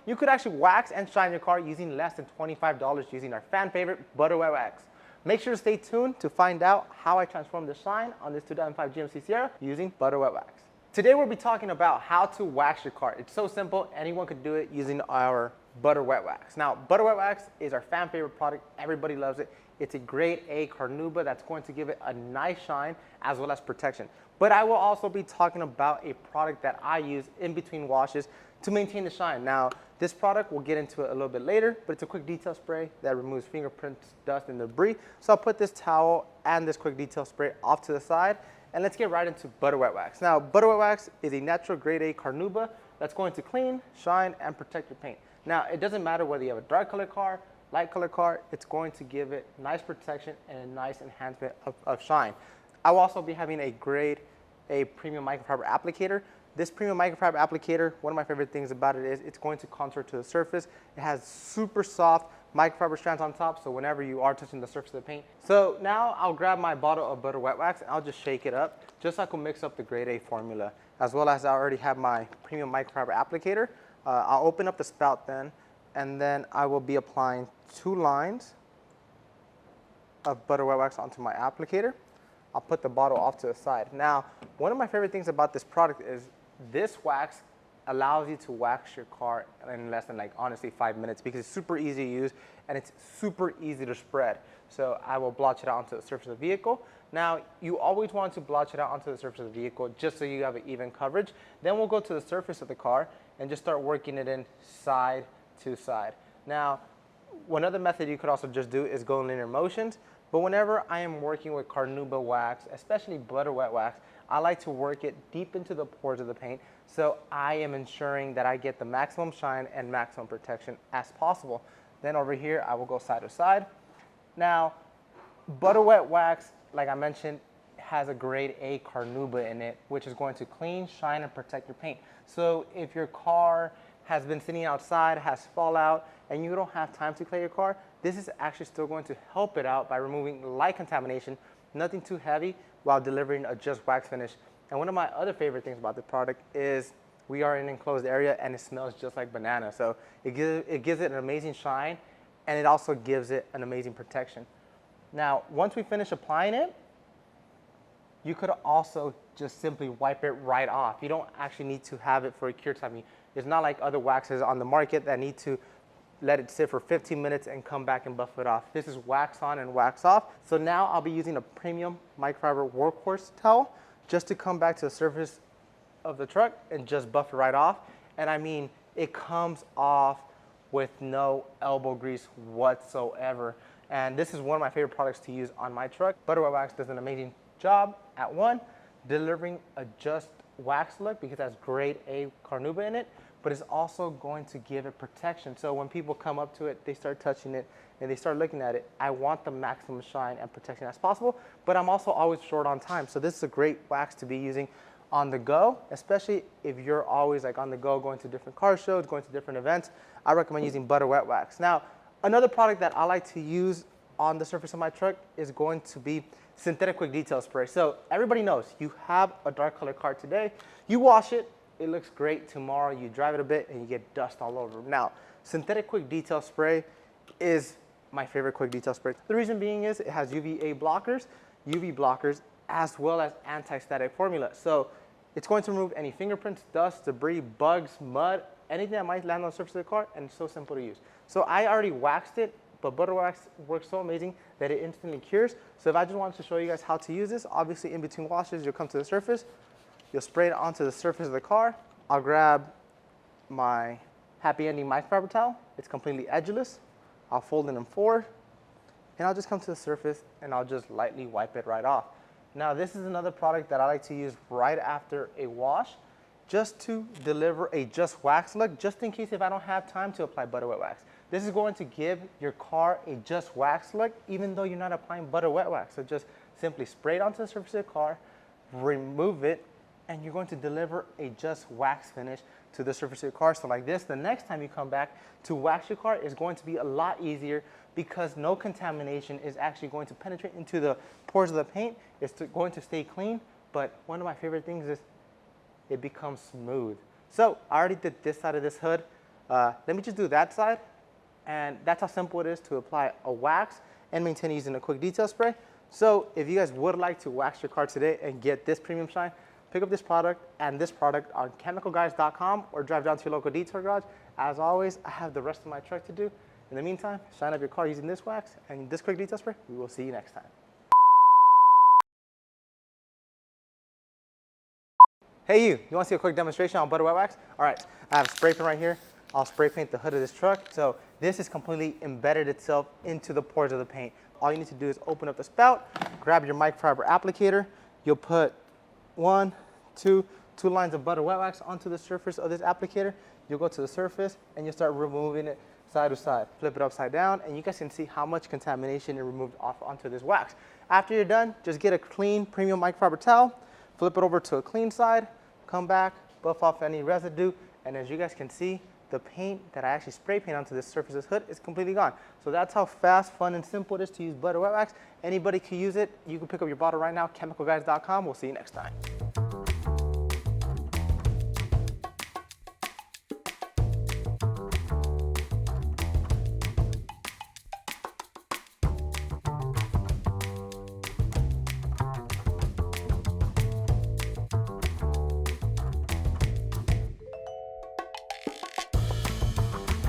you could actually wax and shine your car using less than $25 using our fan favorite Butter Wet Wax. Make sure to stay tuned to find out how I transformed the shine on this 2005 GMC Sierra using Butter Wet Wax. Today we'll be talking about how to wax your car. It's so simple, anyone could do it using our Butter Wet Wax. Now, Butter Wet Wax is our fan favorite product. Everybody loves it. It's a grade A carnauba that's going to give it a nice shine as well as protection. But I will also be talking about a product that I use in between washes to maintain the shine. Now, this product, we'll get into it a little bit later, but it's a quick detail spray that removes fingerprints, dust, and debris. So I'll put this towel and this quick detail spray off to the side, and let's get right into Butter Wet Wax. Now, Butter Wet Wax is a natural grade A carnauba that's going to clean, shine, and protect your paint. Now, it doesn't matter whether you have a dark color car, light color car, it's going to give it nice protection and a nice enhancement of shine. I will also be having a grade A premium microfiber applicator. This premium microfiber applicator, one of my favorite things about it is it's going to contour to the surface. It has super soft microfiber strands on top, so whenever you are touching the surface of the paint. So now I'll grab my bottle of Butter Wet Wax and I'll just shake it up just so I can mix up the grade A formula. As well as I already have my premium microfiber applicator. I'll open up the spout then, and then I will be applying 2 lines of Butter Wet Wax onto my applicator. I'll put the bottle off to the side. Now, one of my favorite things about this product is this wax allows you to wax your car in less than, like, honestly 5 minutes because it's super easy to use and it's super easy to spread. So I will blotch it out onto the surface of the vehicle. Now, you always want to blotch it out onto the surface of the vehicle just so you have an even coverage. Then we'll go to the surface of the car and just start working it in side to side. Now, one other method you could also just do is go in linear motions. But whenever I am working with carnauba wax, especially Butter Wet Wax, I like to work it deep into the pores of the paint, so I am ensuring that I get the maximum shine and maximum protection as possible. Then over here, I will go side to side. Now, Butter Wet Wax, like I mentioned, has a grade A carnauba in it, which is going to clean, shine, and protect your paint. So if your car has been sitting outside, has fallout, and you don't have time to clean your car, this is actually still going to help it out by removing light contamination, nothing too heavy, while delivering a just wax finish. And one of my other favorite things about the product is we are in an enclosed area and it smells just like banana. So it gives it an amazing shine, and it also gives it an amazing protection. Now, once we finish applying it, you could also just simply wipe it right off. You don't actually need to have it for a cure time. It's not like other waxes on the market that need to let it sit for 15 minutes and come back and buff it off. This is wax on and wax off. So now I'll be using a premium microfiber workhorse towel just to come back to the surface of the truck and just buff it right off. And I mean, it comes off with no elbow grease whatsoever. And this is one of my favorite products to use on my truck. Butter Wet Wax does an amazing job at one, delivering a just wax look because it has grade A carnauba in it, but it's also going to give it protection. So when people come up to it, they start touching it and they start looking at it, I want the maximum shine and protection as possible, but I'm also always short on time. So this is a great wax to be using on the go, especially if you're always like on the go, going to different car shows, going to different events. I recommend using Butter Wet Wax. Now, another product that I like to use on the surface of my truck is going to be synthetic quick detail spray. So everybody knows you have a dark color car today, you wash it, it looks great. Tomorrow you drive it a bit and you get dust all over. Now, synthetic quick detail spray is my favorite quick detail spray. The reason being is it has UV blockers, as well as anti-static formula. So it's going to remove any fingerprints, dust, debris, bugs, mud, anything that might land on the surface of the car, and it's so simple to use. So I already waxed it, but Butter Wax works so amazing that it instantly cures. So if I just wanted to show you guys how to use this, obviously in between washes, you'll come to the surface, you'll spray it onto the surface of the car. I'll grab my happy ending microfiber towel. It's completely edgeless. I'll fold it in 4, and I'll just come to the surface and I'll just lightly wipe it right off. Now, this is another product that I like to use right after a wash, just to deliver a just wax look, just in case if I don't have time to apply Butter Wet Wax. This is going to give your car a just wax look, even though you're not applying Butter Wet Wax. So just simply spray it onto the surface of the car, remove it, and you're going to deliver a just wax finish to the surface of your car. So like this, the next time you come back to wax your car is going to be a lot easier because no contamination is actually going to penetrate into the pores of the paint. It's going to stay clean, but one of my favorite things is it becomes smooth. So I already did this side of this hood. Let me just do that side. And that's how simple it is to apply a wax and maintain it using a quick detail spray. So if you guys would like to wax your car today and get this premium shine, pick up this product and this product on chemicalguys.com or drive down to your local detail garage. As always, I have the rest of my truck to do. In the meantime, shine up your car using this wax and this quick detail spray. We will see you next time. Hey you want to see a quick demonstration on butter wet wax? All right, I have a spray paint right here. I'll spray paint the hood of this truck. So this is completely embedded itself into the pores of the paint. All you need to do is open up the spout, grab your microfiber applicator. You'll put two lines of butter wet wax onto the surface of this applicator. You'll go to the surface and you'll start removing it side to side. Flip it upside down and you guys can see how much contamination it removed off onto this wax. After you're done, just get a clean premium microfiber towel, flip it over to a clean side, come back, buff off any residue, and as you guys can see, the paint that I actually spray paint onto this surface of this hood is completely gone. So that's how fast, fun, and simple it is to use butter wet wax. Anybody can use it. You can pick up your bottle right now, chemicalguys.com. We'll see you next time.